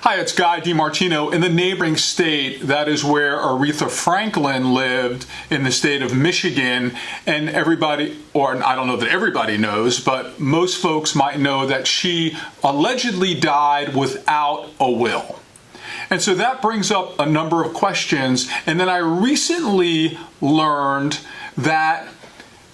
Hi, it's Guy DiMartino. In the neighboring state, that is where Aretha Franklin lived, in the state of Michigan. And everybody, or I don't know that everybody knows, but most folks might know that she allegedly died without a will. And so that brings up a number of questions. And then I recently learned that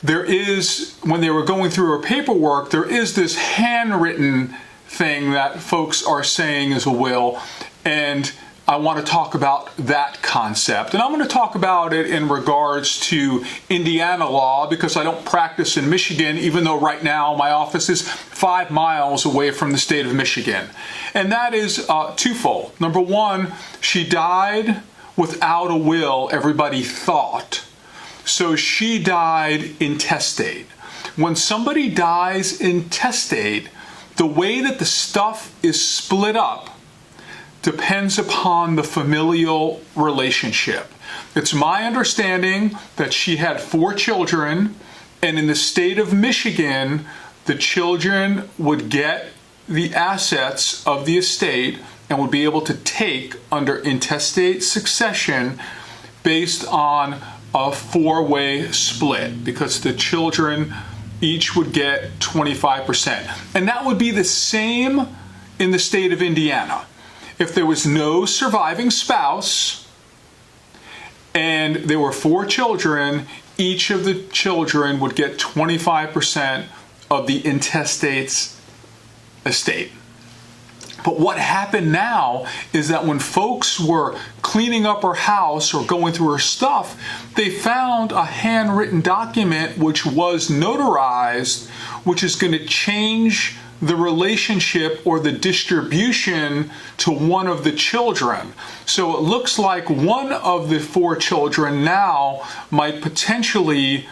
there is, when they were going through her paperwork, there is this handwritten thing that folks are saying is a will, and I want to talk about that concept. And I'm going to talk about it in regards to Indiana law, because I don't practice in Michigan, even though right now my office is 5 miles away from the state of Michigan. And that is twofold. Number one, she died without a will, everybody thought. So she died intestate. When somebody dies intestate, the way that the stuff is split up depends upon the familial relationship. It's my understanding that she had 4 children, and in the state of Michigan, the children would get the assets of the estate and would be able to take under intestate succession based on a 4-way split, because the children each would get 25%. And that would be the same in the state of Indiana. If there was no surviving spouse and there were 4 children, each of the children would get 25% of the intestate's estate. But what happened now is that when folks were cleaning up her house or going through her stuff, they found a handwritten document which was notarized, which is going to change the relationship or the distribution to one of the children. So it looks like one of the 4 children now might potentially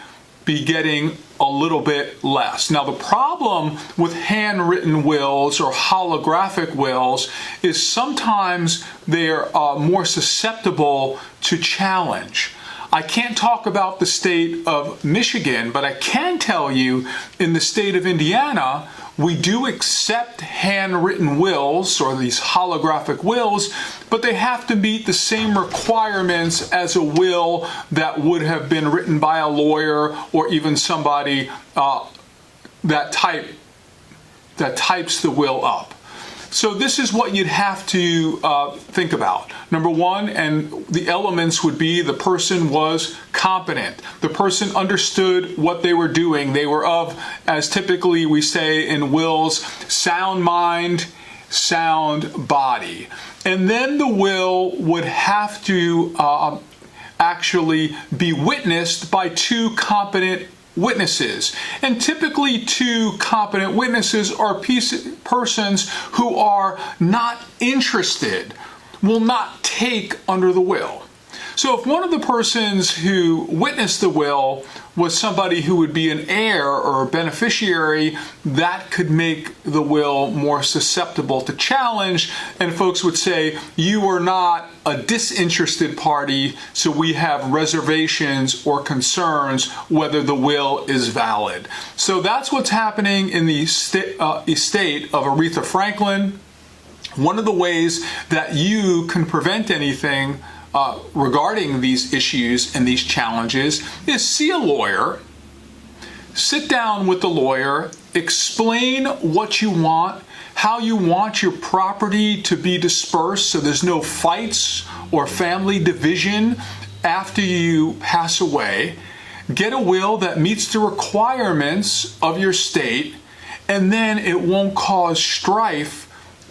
be getting a little bit less. Now, the problem with handwritten wills or holographic wills is sometimes they're more susceptible to challenge. I can't talk about the state of Michigan, but I can tell you in the state of Indiana, we do accept handwritten wills or these holographic wills, but they have to meet the same requirements as a will that would have been written by a lawyer or even somebody that types the will up. So this is what you'd have to think about. Number one, and the elements would be the person was competent. The person understood what they were doing. They were of, as typically we say in wills, sound mind, sound body. And then the will would have to actually be witnessed by 2 competent witnesses. And typically 2 competent witnesses are persons who are not interested, will not take under the will. So if one of the persons who witnessed the will was somebody who would be an heir or a beneficiary, that could make the will more susceptible to challenge, and folks would say, you are not a disinterested party, so we have reservations or concerns whether the will is valid. So that's what's happening in the estate of Aretha Franklin. One of the ways that you can prevent anything regarding these issues and these challenges is see a lawyer, sit down with the lawyer, explain what you want, how you want your property to be dispersed so there's no fights or family division after you pass away. Get a will that meets the requirements of your state, and then it won't cause strife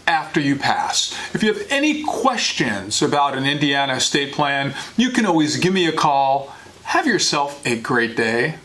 after you pass. If you have any questions about an Indiana estate plan, you can always give me a call. Have yourself a great day.